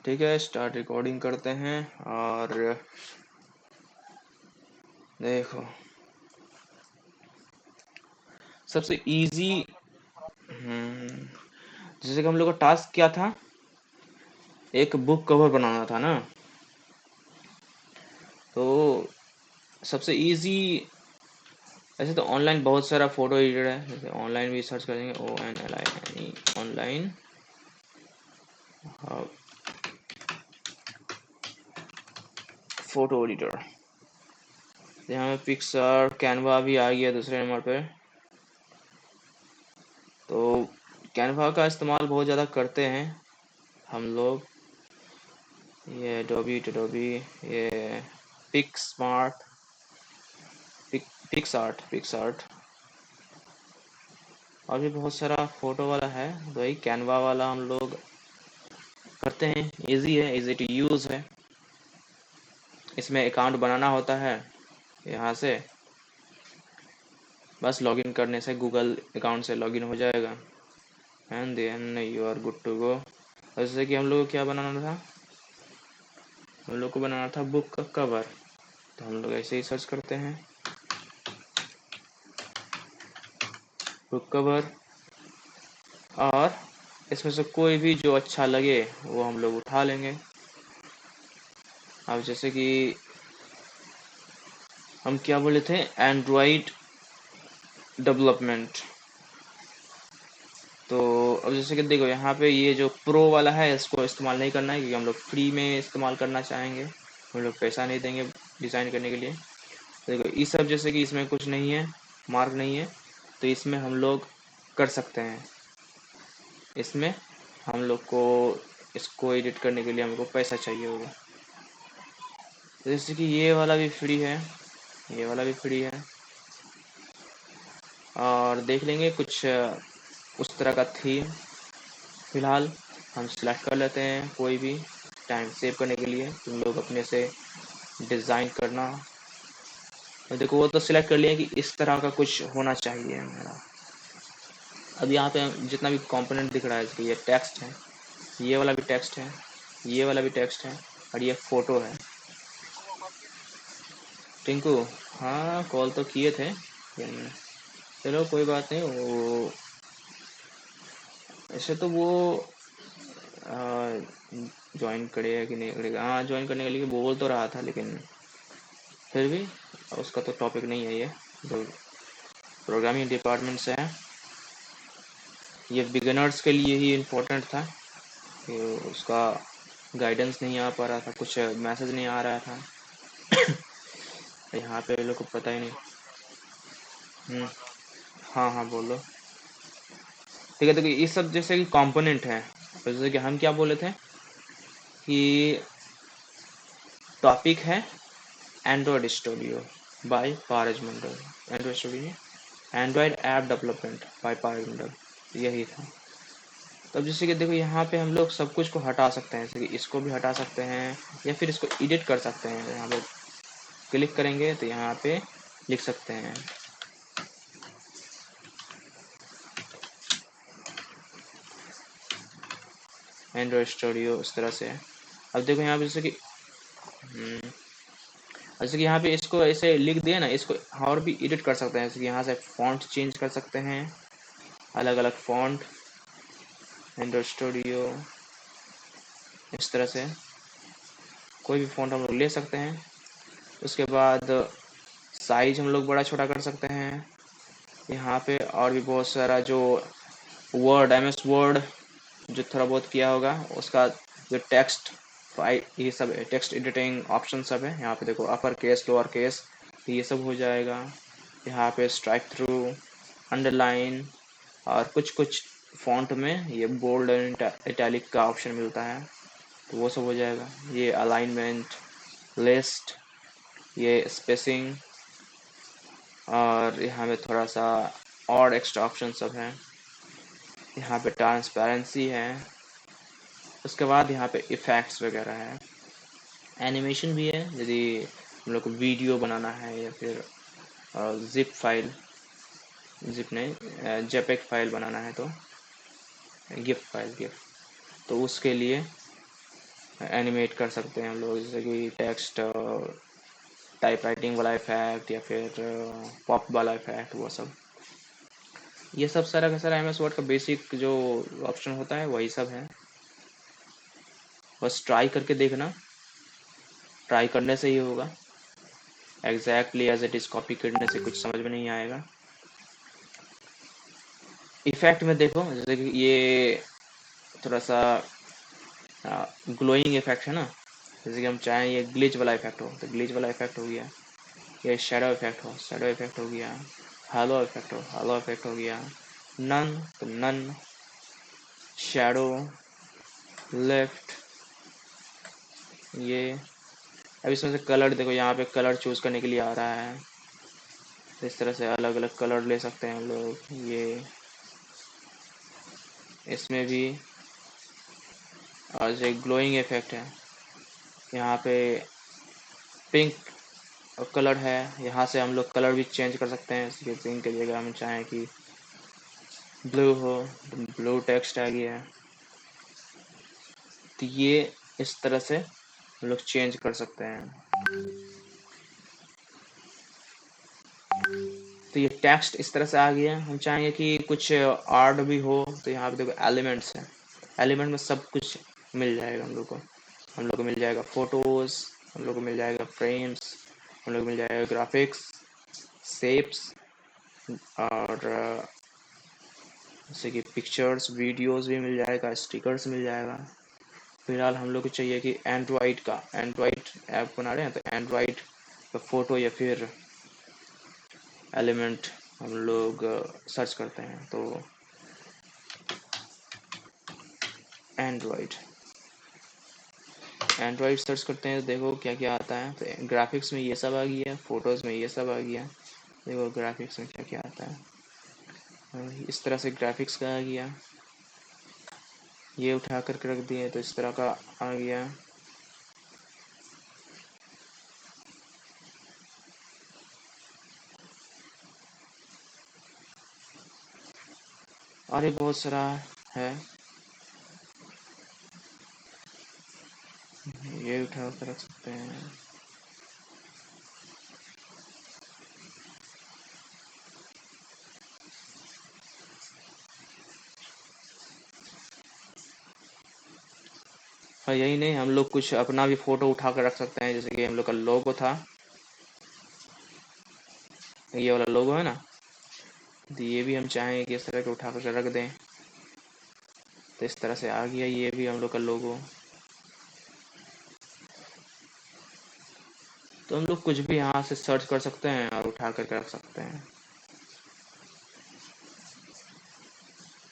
ठीक है, start recording करते हैं। और देखो, सबसे इजी जैसे कि हम लोग का टास्क क्या था, एक बुक कवर बनाना था ना। तो सबसे इजी, ऐसे तो ऑनलाइन बहुत सारा फोटो एडिटर है, जैसे ऑनलाइन भी सर्च करेंगे ONLINE ऑनलाइन फोटो एडिटर। यहाँ पे पिक्सआर्ट, कैनवा भी आ गया दूसरे नंबर पे। तो कैनवा का इस्तेमाल बहुत ज़्यादा करते हैं हम लोग। ये एडोबी, ये पिक्समार्ट, पिक्सआर्ट और भी बहुत सारा फोटो वाला है। तो वही कैनवा वाला हम लोग करते हैं। इजी है, इजी टू यूज़ है। इसमें अकाउंट बनाना होता है, यहाँ से बस लॉगिन करने से गूगल अकाउंट से लॉगिन हो जाएगा and then you are good to go. जैसे कि हम लोग को क्या बनाना था, हम लोग को बनाना था बुक का कवर। तो हम लोग ऐसे ही सर्च करते हैं बुक कवर, और इसमें से कोई भी जो अच्छा लगे वो हम लोग उठा लेंगे। अब जैसे कि हम क्या बोले थे, एंड्रॉइड डेवलपमेंट। तो अब जैसे कि देखो, यहाँ पे ये जो प्रो वाला है इसको इस्तेमाल नहीं करना है, क्योंकि हम लोग फ्री में इस्तेमाल करना चाहेंगे, हम लोग पैसा नहीं देंगे डिज़ाइन करने के लिए। तो देखो, ये सब जैसे कि इसमें कुछ नहीं है, मार्क नहीं है, तो इसमें हम लोग कर सकते हैं। इसमें हम लोग को इसको एडिट करने के लिए हमको पैसा चाहिए होगा। जैसे कि ये वाला भी फ्री है, ये वाला भी फ्री है। और देख लेंगे कुछ उस तरह का थीम। फिलहाल हम सिलेक्ट कर लेते हैं कोई भी, टाइम सेव करने के लिए। तुम लोग अपने से डिज़ाइन करना। तो देखो, वो तो सिलेक्ट कर लिया कि इस तरह का कुछ होना चाहिए मेरा। अब यहाँ पे जितना भी कंपोनेंट दिख रहा है, इसके ये टेक्स्ट है, ये वाला भी टेक्स्ट है, ये वाला भी टेक्स्ट है, और ये फोटो है। टिंकू, हाँ कॉल तो किए थे, लेकिन चलो कोई बात नहीं। वो ऐसे तो वो ज्वाइन करेगा कि नहीं करेगा, हाँ ज्वाइन करने के लिए बोल तो रहा था, लेकिन फिर भी उसका तो टॉपिक नहीं है ये, जो प्रोग्रामिंग डिपार्टमेंट से है। ये बिगिनर्स के लिए ही इम्पोर्टेंट था कि उसका गाइडेंस नहीं आ पा रहा था, कुछ मैसेज नहीं आ रहा था। यहाँ पे लोग को पता ही नहीं। हम्म, हाँ हाँ बोलो। ठीक है, तो ये सब जैसे कि कंपोनेंट है। तो जैसे कि हम क्या बोले थे कि टॉपिक है Android Studio by Paraj Mandal, Android Studio, Android app development by Paraj Mandal, यही था। तब जैसे कि देखो, यहाँ पे हम लोग सब कुछ को हटा सकते हैं, जैसे कि इसको भी हटा सकते हैं या फिर इसको एडिट कर सकते हैं। यहाँ पे क्लिक करेंगे तो यहाँ पे लिख सकते हैं एंड्रॉयड स्टूडियो, इस तरह से। अब देखो यहाँ पे जैसे कि यहाँ पे इसको ऐसे लिख दिया ना, इसको और भी एडिट कर सकते हैं। जैसे कि यहाँ से फॉन्ट चेंज कर सकते हैं, अलग अलग फॉन्ट, एंड्रॉयड स्टूडियो, इस तरह से कोई भी फॉन्ट हम लोग ले सकते हैं। उसके बाद साइज हम लोग बड़ा छोटा कर सकते हैं यहाँ पे। और भी बहुत सारा जो वर्ड, MS वर्ड जो थोड़ा बहुत किया होगा उसका, जो टेक्स्ट फाइल, ये सब टेक्स्ट एडिटिंग ऑप्शन सब है। यहाँ पे देखो, अपर केस, लोअर केस, ये सब हो जाएगा। यहाँ पे स्ट्राइक थ्रू, अंडरलाइन, और कुछ कुछ फॉन्ट में ये बोल्ड एंड इटैलिक का ऑप्शन मिलता है, तो वो सब हो जाएगा। ये अलाइनमेंट, लिस्ट, ये स्पेसिंग, और यहाँ पे थोड़ा सा और एक्स्ट्रा ऑप्शन सब है। यहाँ पे ट्रांसपेरेंसी है। उसके बाद यहाँ पे इफ़ेक्ट्स वगैरह है, एनिमेशन भी है, यदि हम लोग को वीडियो बनाना है या फिर जिप फाइल, जिप नहीं जेपेग फाइल बनाना है, तो गिफ फाइल, गिफ, तो उसके लिए एनिमेट कर सकते हैं हम लोग, जैसे कि टेक्स्ट, टाइप राइटिंग वाला इफेक्ट या फिर पॉप वाला इफेक्ट, वो सब। ये सब सारा का सारा MS वर्ड का बेसिक जो ऑप्शन होता है वही सब है। बस ट्राई करके देखना, ट्राई करने से ही होगा। Exactly as it is copy करने से कुछ समझ में नहीं आएगा। इफेक्ट में देखो, जैसे कि ये थोड़ा सा ग्लोइंग इफेक्ट है ना, जैसे कि हम चाहें ये ग्लिच वाला इफेक्ट हो तो ग्लिच वाला इफेक्ट हो गया, ये शैडो इफेक्ट हो, शैडो इफेक्ट हो गया, हालो इफेक्ट हो, हालो इफेक्ट हो गया, नन तो नन, शैडो, लेफ्ट, ये। अब इसमें से कलर देखो, यहाँ पे कलर चूज करने के लिए आ रहा है, इस तरह से अलग अलग कलर ले सकते हैं हम लोग। ये इसमें भी और जो ग्लोइंग इफेक्ट है, यहाँ पे पिंक कलर है, यहाँ से हम लोग कलर भी चेंज कर सकते हैं। इसलिए पिंक की जगह हम चाहें कि ब्लू हो तो ब्लू टेक्स्ट आ गया। तो ये इस तरह से हम लोग चेंज कर सकते हैं। तो ये टेक्स्ट इस तरह से आ गया। हम चाहेंगे कि कुछ आर्ट भी हो तो यहाँ पे देखो एलिमेंट्स है, एलिमेंट में सब कुछ मिल जाएगा हम लोग को। हम लोग को मिल जाएगा फोटोज, हम लोग को मिल जाएगा फ्रेम्स, हम लोग को मिल जाएगा ग्राफिक्स, शेप्स, और जैसे कि पिक्चर्स, वीडियोस भी मिल जाएगा, स्टिकर्स मिल जाएगा। फिलहाल हम लोग को चाहिए कि एंड्रॉइड ऐप बना रहे हैं तो एंड्रॉइड का फ़ोटो या फिर एलिमेंट हम लोग सर्च करते हैं। तो एंड्रॉइड एंड्रॉइड सर्च करते हैं तो देखो क्या क्या आता है। तो ग्राफिक्स में ये सब आ गया, फ़ोटोज़ में ये सब आ गया। देखो ग्राफिक्स में क्या क्या आता है, इस तरह से ग्राफिक्स का आ गया। ये उठा कर रख दिए तो इस तरह का आ गया। और ये बहुत सारा है, ये उठा कर रख सकते हैं। और यही नहीं, हम लोग कुछ अपना भी फ़ोटो उठा कर रख सकते हैं। जैसे कि हम लोग का लोगो था, ये वाला लोगो है ना, तो ये भी हम चाहें कि इस तरह के उठा कर रख दें। तो इस तरह से आ गया ये भी हम लोग का लोगो। तो हम लोग कुछ भी यहाँ से सर्च कर सकते हैं और उठा करके रख सकते हैं।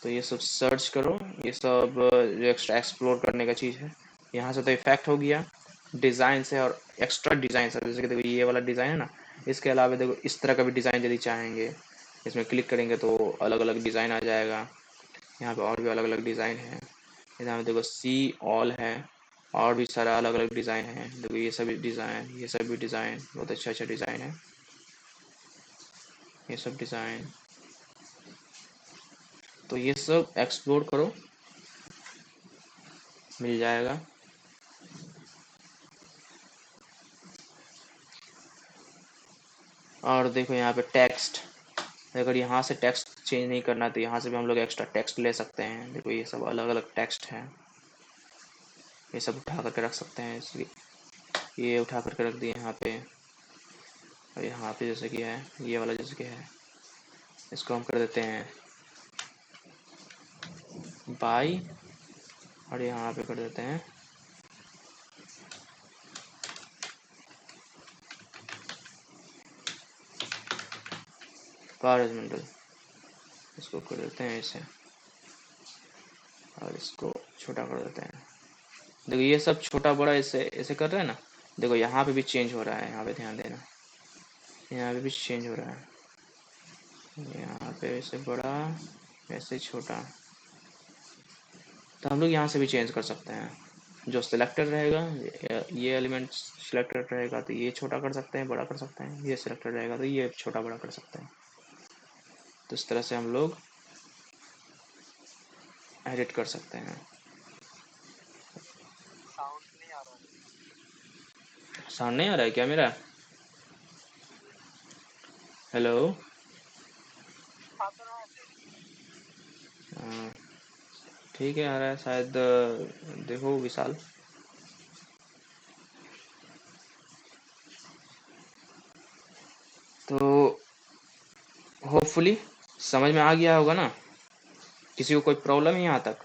तो ये सब सर्च करो, ये सब जो एक्स्ट्रा एक्सप्लोर करने का चीज़ है। यहाँ से तो इफेक्ट हो गया, डिज़ाइन से और एक्स्ट्रा डिज़ाइन से, जैसे कि देखो ये वाला डिज़ाइन है ना, इसके अलावा देखो इस तरह का भी डिज़ाइन यदि चाहेंगे, इसमें क्लिक करेंगे तो अलग अलग डिज़ाइन आ जाएगा। यहाँ पे और भी अलग अलग डिज़ाइन है। यहाँ पे देखो सी ऑल है, और भी सारा अलग अलग डिज़ाइन है। देखो ये सभी डिज़ाइन, ये सब भी डिज़ाइन, बहुत अच्छा अच्छा डिज़ाइन है ये सब डिज़ाइन। तो ये सब एक्सप्लोर करो, मिल जाएगा। और देखो यहाँ पे टेक्स्ट, अगर यहाँ से टेक्स्ट चेंज नहीं करना तो यहाँ से भी हम लोग एक्स्ट्रा टेक्स्ट ले सकते हैं। देखो ये सब अलग अलग टेक्स्ट है, ये सब उठा करके रख सकते हैं। इसलिए ये उठा करके रख दिए यहाँ पे। और यहाँ पे जैसे कि है ये वाला, जैसे कि है, इसको हम कर देते हैं बाई, और यहाँ पे कर देते हैं हॉरिजॉन्टल। इसको कर देते हैं ऐसे, और इसको छोटा कर देते हैं। देखो ये सब छोटा बड़ा ऐसे ऐसे कर रहे हैं ना। देखो यहाँ पे भी चेंज हो रहा है, यहाँ पे ध्यान देना, यहाँ पे भी चेंज हो रहा है। यहाँ पे ऐसे बड़ा, ऐसे छोटा। तो हम लोग यहाँ से भी चेंज कर सकते हैं। जो सिलेक्टेड रहेगा, ये एलिमेंट सिलेक्टेड रहेगा तो ये छोटा कर सकते हैं, बड़ा कर सकते हैं। ये सिलेक्टेड रहेगा तो ये छोटा बड़ा कर सकते हैं। तो इस तरह से हम लोग एडिट कर सकते हैं। साउंड नहीं आ रहा है क्या मेरा? हेलो। हाँ, ठीक है, आ रहा है शायद। देखो विशाल। तो होपफुली समझ में आ गया होगा ना? किसी को कोई प्रॉब्लम है यहाँ तक?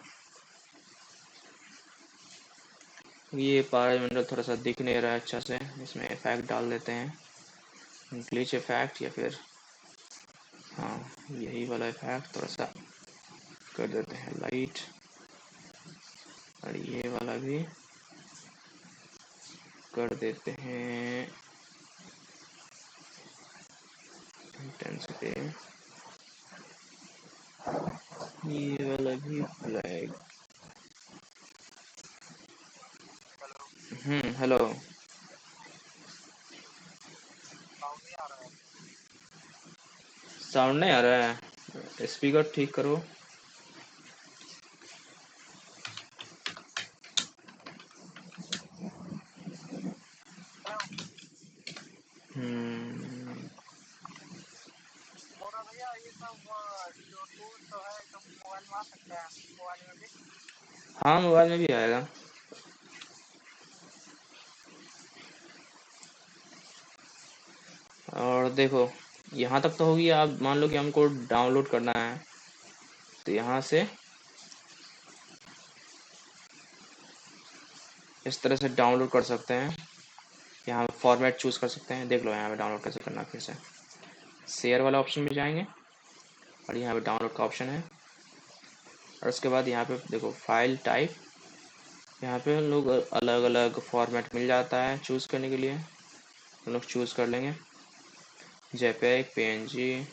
ये पारामीटर थोड़ा सा दिख नहीं रहा है अच्छा से, इसमें इफेक्ट डाल देते हैं, ग्लिच इफेक्ट या फिर हाँ यही वाला इफेक्ट थोड़ा सा कर देते हैं लाइट, और ये वाला भी कर देते हैं इंटेंसिटी, ये वाला भी ब्लैक। हेलो। साउंड नहीं आ रहा है, स्पीकर ठीक करो। हम्म। हाँ, मोबाइल में भी आएगा। और देखो, यहाँ तक तो होगी। आप मान लो कि हमको डाउनलोड करना है, तो यहाँ से इस तरह से डाउनलोड कर सकते हैं। यहाँ फॉर्मेट चूज कर सकते हैं। देख लो यहाँ पे डाउनलोड कैसे करना है। फिर से शेयर वाला ऑप्शन में जाएंगे और यहाँ पे डाउनलोड का ऑप्शन है, और उसके बाद यहाँ पे देखो फाइल टाइप, यहाँ पे हम लोग अलग अलग फॉर्मेट मिल जाता है चूज़ करने के लिए। हम लोग चूज़ कर लेंगे जेपीईजी, पीएनजी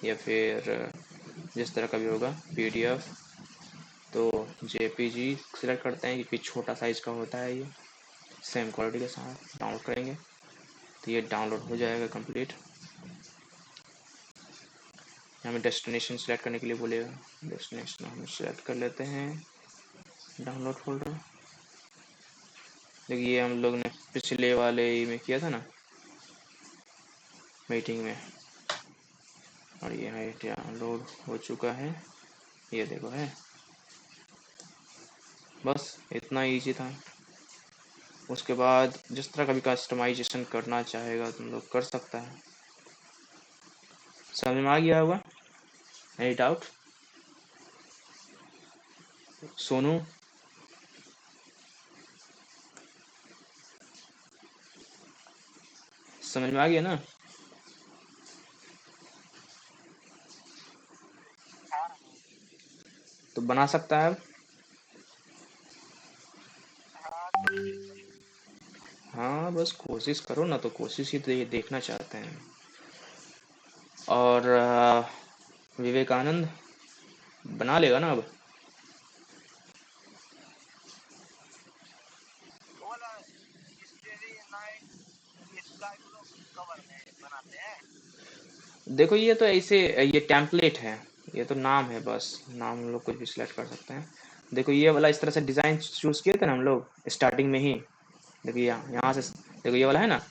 या फिर जिस तरह का भी होगा पीडीएफ। तो जेपीजी सिलेक्ट करते हैं क्योंकि छोटा साइज का होता है ये। सेम क्वालिटी के साथ डाउनलोड करेंगे तो ये डाउनलोड हो जाएगा कंप्लीट। हमें डेस्टिनेशन सेलेक्ट करने के लिए बोलेगा, डेस्टिनेशन हम सेलेक्ट कर लेते हैं, डाउनलोड फोल्डर। देखिए ये हम लोग ने पिछले वाले में किया था ना, मीटिंग में, और ये है डाउनलोड हो चुका है। ये देखो है, बस इतना इजी था। उसके बाद जिस तरह का भी कस्टमाइजेशन करना चाहेगा तुम लोग कर सकता है। समझ में आ गया होगा? Any doubt? सोनू? समझ में आ गया ना? तो बना सकता है अब। हाँ, बस कोशिश करो ना, तो कोशिश ही तो ये देखना चाहते हैं। और विवेकानंद बना लेगा ना अब? देखो ये तो ऐसे, ये टेम्पलेट है, ये तो नाम है, बस नाम हम लोग कुछ भी सिलेक्ट कर सकते हैं। देखो ये वाला इस तरह से डिज़ाइन चूज़ किए थे ना हम लोग स्टार्टिंग में ही। देखिए यहाँ से देखो ये वाला है ना,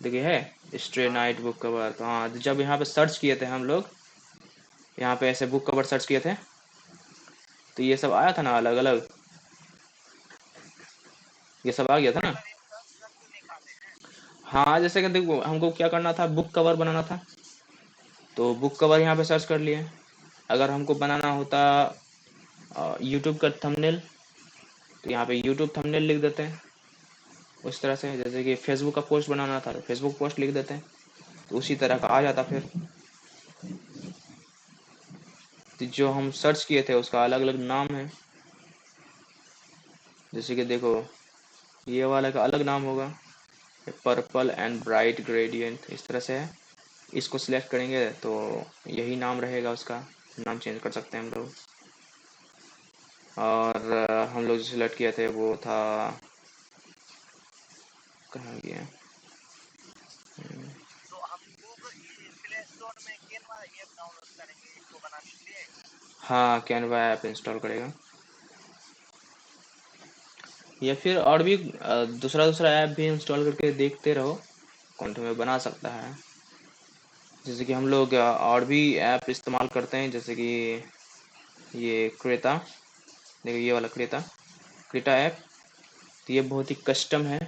देखिए है स्ट्रे नाइट बुक कवर। तो हाँ, जब यहाँ पे सर्च किए थे हम लोग, यहाँ पे ऐसे बुक कवर सर्च किए थे, तो ये सब आया था ना अलग अलग, ये सब आ गया था ना। हाँ, जैसे कि देखो हमको क्या करना था, बुक कवर बनाना था, तो बुक कवर यहाँ पे सर्च कर लिए। अगर हमको बनाना होता यूट्यूब का थंबनेल, तो यहाँ पे यूट्यूब थंबनेल लिख देते हैं उस तरह से। जैसे कि फेसबुक का पोस्ट बनाना था तो फेसबुक पोस्ट लिख देते हैं, तो उसी तरह का आ जाता फिर। तो जो हम सर्च किए थे उसका अलग अलग नाम है। जैसे कि देखो ये वाला का अलग नाम होगा, पर्पल एंड ब्राइट ग्रेडियंट, इस तरह से है। इसको सिलेक्ट करेंगे तो यही नाम रहेगा उसका, नाम चेंज कर सकते हैं हम लोग। और हम लोग जो सिलेक्ट किए थे वो था, कहाँ गया, हाँ कैनवा ऐप इंस्टॉल करेगा। या फिर और भी दूसरा दूसरा ऐप भी इंस्टॉल करके देखते रहो, अकाउंट में बना सकता है। जैसे कि हम लोग और भी ऐप इस्तेमाल करते हैं, जैसे कि ये क्रेटा, देखो ये वाला क्रेटा क्रेटा ऐप, तो ये बहुत ही कस्टम है,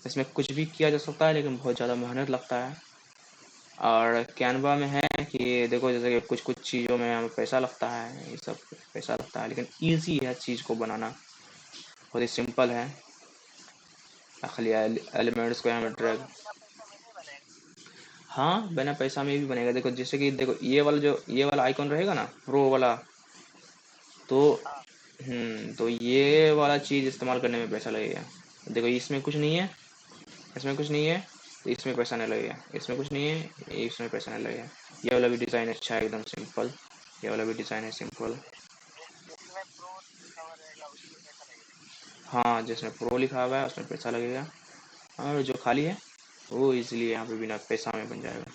इसमें कुछ भी किया जा सकता है लेकिन बहुत ज़्यादा मेहनत लगता है। और कैनवा में है कि देखो जैसे कि कुछ कुछ चीज़ों में हमें पैसा लगता है, ये सब पैसा लगता है, लेकिन ईजी है चीज़ को बनाना, बहुत ही सिंपल है। खाली एलिमेंट्स को हमें ड्रैग। हाँ, बिना पैसा में भी बनेगा। देखो जैसे कि देखो ये वाला आइकॉन रहेगा ना, प्रो वाला, तो तो ये वाला चीज़ इस्तेमाल करने में पैसा लगेगा। देखो इसमें कुछ नहीं है, इसमें कुछ नहीं है, तो इसमें पैसा नहीं लगेगा, इसमें कुछ नहीं है, इसमें पैसा नहीं लगेगा। ये वाला भी डिज़ाइन अच्छा है, एकदम सिंपल। ये वाला भी डिज़ाइन है सिंपल। हाँ, जिसमें प्रो लिखा हुआ है उसमें पैसा लगेगा, और जो खाली है वो इसलिए यहाँ पे बिना पैसा में बन जाएगा।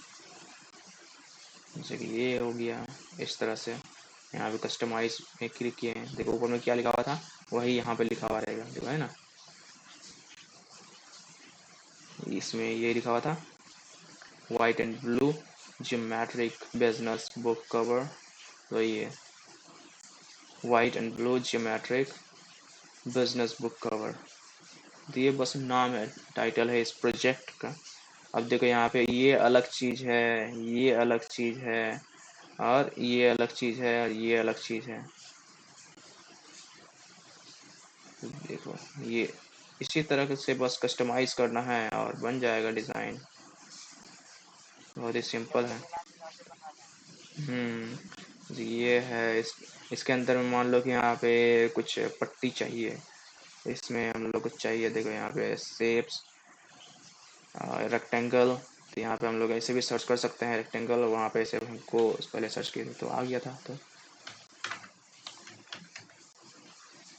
जैसे कि ये हो गया, इस तरह से यहाँ पे कस्टमाइज में क्लिक किए हैं, देखो ऊपर में क्या लिखा हुआ था वही यहाँ पे लिखा हुआ रहेगा, देखो है ना, इसमें ये लिखा हुआ था white and blue geometric business book cover, तो ये white and blue geometric business book cover, तो ये बस नाम है, टाइटल है इस प्रोजेक्ट का। अब देखो यहाँ पे ये अलग चीज़ है, ये अलग चीज़ है, और ये अलग चीज़ है, और ये अलग चीज़ है। देखो ये इसी तरह से बस कस्टमाइज करना है और बन जाएगा डिज़ाइन, बहुत ही सिंपल है। तो ये है इसके अंदर में मान लो कि यहाँ पे कुछ पट्टी चाहिए, इसमें हम लोग को चाहिए, देखो यहाँ पे शेप्स रेक्टेंगल, तो यहाँ पे हम लोग ऐसे भी सर्च कर सकते हैं रेक्टेंगल, वहाँ पे ऐसे हमको पहले सर्च किए थे तो आ गया था, तो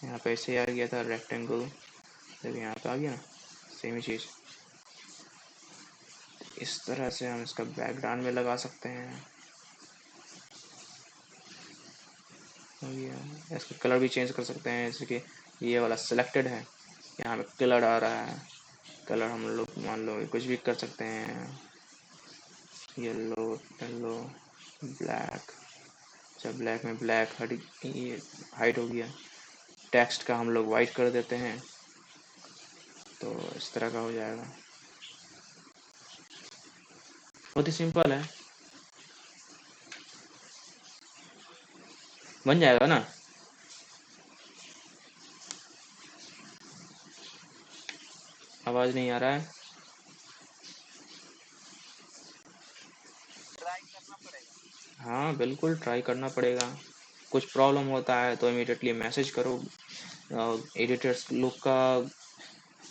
यहाँ पे ऐसे आ गया था रेक्टेंगल, देखो यहाँ पे आ गया ना, सेम ही चीज़। इस तरह से हम इसका बैकग्राउंड में लगा सकते हैं, हो गया। इसका कलर भी चेंज कर सकते हैं, जैसे कि ये वाला सिलेक्टेड है, यहाँ पे कलर आ रहा है, कलर हम लोग मान लो कुछ भी कर सकते हैं, येलो येलो ब्लैक, अच्छा ब्लैक में ब्लैक हट, ये हाइट हो गया। टेक्स्ट का हम लोग वाइट कर देते हैं, तो इस तरह का हो जाएगा, बहुत ही सिंपल है, बन जाएगा ना। आवाज़ नहीं आ रहा है। हाँ बिल्कुल ट्राई करना पड़ेगा, कुछ प्रॉब्लम होता है तो इमीडिएटली मैसेज करो, एडिटर्स लोग का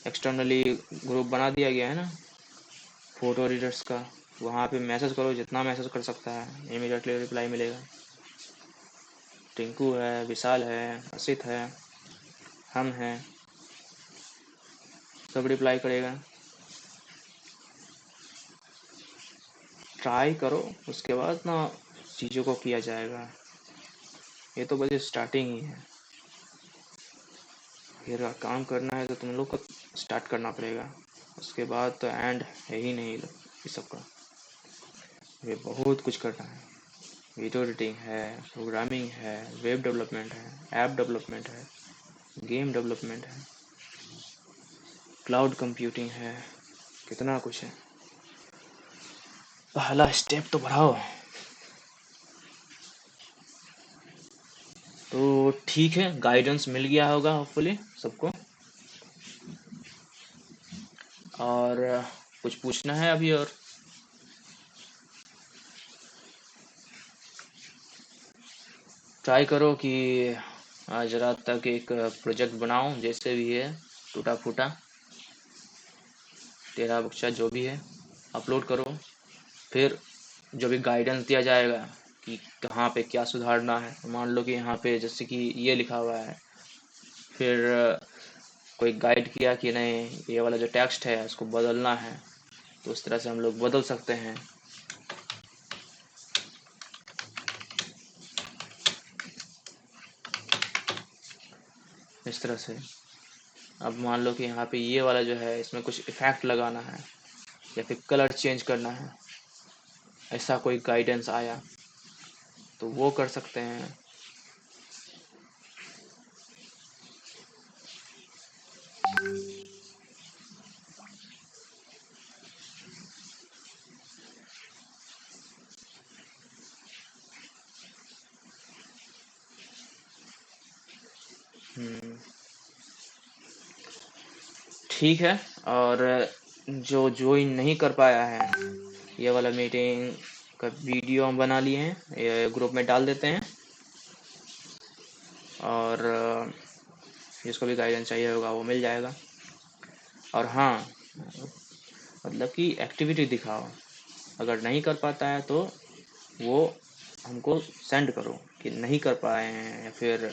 एक्सटर्नली ग्रुप बना दिया गया है ना फोटो एडिटर्स का, वहाँ पे मैसेज करो, जितना मैसेज कर सकता है इमीडिएटली रिप्लाई मिलेगा। टिंकू है, विशाल है, असित है, हम हैं, सब रिप्लाई करेगा। ट्राई करो, उसके बाद ना चीज़ों को किया जाएगा, ये तो बस स्टार्टिंग ही है, फिर काम करना है तो तुम लोग को स्टार्ट करना पड़ेगा, उसके बाद तो एंड है ही नहीं इस सब का, ये बहुत कुछ करना है, वीडियो एडिटिंग है, प्रोग्रामिंग है, वेब डेवलपमेंट है, ऐप डेवलपमेंट है, गेम डेवलपमेंट है, क्लाउड कंप्यूटिंग है, कितना कुछ है, पहला स्टेप तो बढ़ाओ। तो ठीक है, गाइडेंस मिल गया होगा होपफुली सबको, और कुछ पूछना है अभी और? ट्राई करो कि आज रात तक एक प्रोजेक्ट बनाओ, जैसे भी है टूटा फूटा, तेरा बच्चा जो भी है अपलोड करो, फिर जो भी गाइडेंस दिया जाएगा कि कहाँ पे क्या सुधारना है, मान लो कि यहाँ पे जैसे कि ये लिखा हुआ है, फिर कोई गाइड किया कि नहीं ये वाला जो टेक्स्ट है उसको बदलना है, तो उस तरह से हम लोग बदल सकते हैं, इस तरह से। अब मान लो कि यहाँ पे ये वाला जो है इसमें कुछ इफेक्ट लगाना है या फिर कलर चेंज करना है, ऐसा कोई गाइडेंस आया तो वो कर सकते हैं। ठीक है। और जो ज्वाइन नहीं कर पाया है, ये वाला मीटिंग का वीडियो हम बना लिए हैं, ये ग्रुप में डाल देते हैं। और जिसको भी गाइडेंस चाहिए होगा वो मिल जाएगा। और हाँ, मतलब कि एक्टिविटी दिखाओ, अगर नहीं कर पाता है तो वो हमको सेंड करो कि नहीं कर पाए हैं या फिर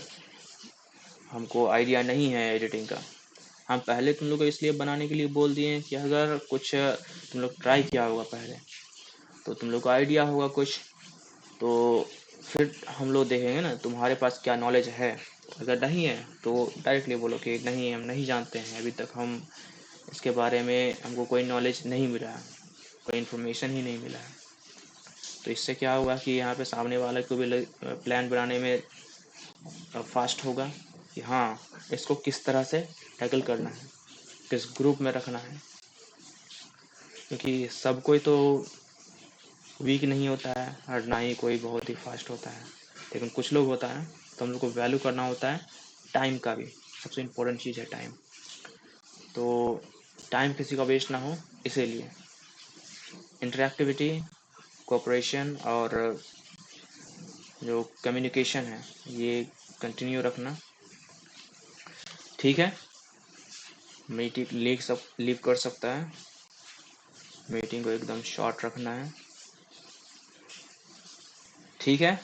हमको आइडिया नहीं है एडिटिंग का। हम पहले तुम लोग को इसलिए बनाने के लिए बोल दिए हैं कि अगर कुछ तुम लोग ट्राई किया होगा पहले तो तुम लोग को आइडिया होगा कुछ, तो फिर हम लोग देखेंगे ना तुम्हारे पास क्या नॉलेज है। अगर नहीं है तो डायरेक्टली बोलो कि नहीं, हम नहीं जानते हैं, अभी तक हम इसके बारे में हमको कोई नॉलेज नहीं मिला है, कोई इन्फॉर्मेशन ही नहीं मिला है। तो इससे क्या होगा कि यहाँ पे सामने वाले को भी प्लान बनाने में फास्ट होगा कि हाँ, इसको किस तरह से टैकल करना है, किस ग्रुप में रखना है। क्योंकि सब कोई तो वीक नहीं होता है और ना ही कोई बहुत ही फास्ट होता है, लेकिन कुछ लोग होता है। तो हम लोग को वैल्यू करना होता है टाइम का भी, सबसे इम्पोर्टेंट चीज़ है टाइम। तो टाइम किसी का वेस्ट ना हो, इसीलिए इंटरेक्टिविटी, कोऑपरेशन और जो कम्युनिकेशन है ये कंटिन्यू रखना। ठीक है, मीटिंग लीव कर सकता है, मीटिंग को एकदम शॉर्ट रखना है। ठीक है,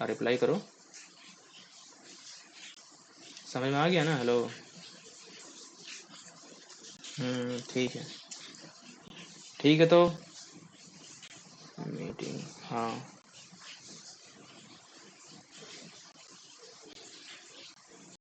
रिप्लाई करो। समझ में आ गया ना? हेलो। ठीक है। ठीक है, तो मीटिंग, हाँ।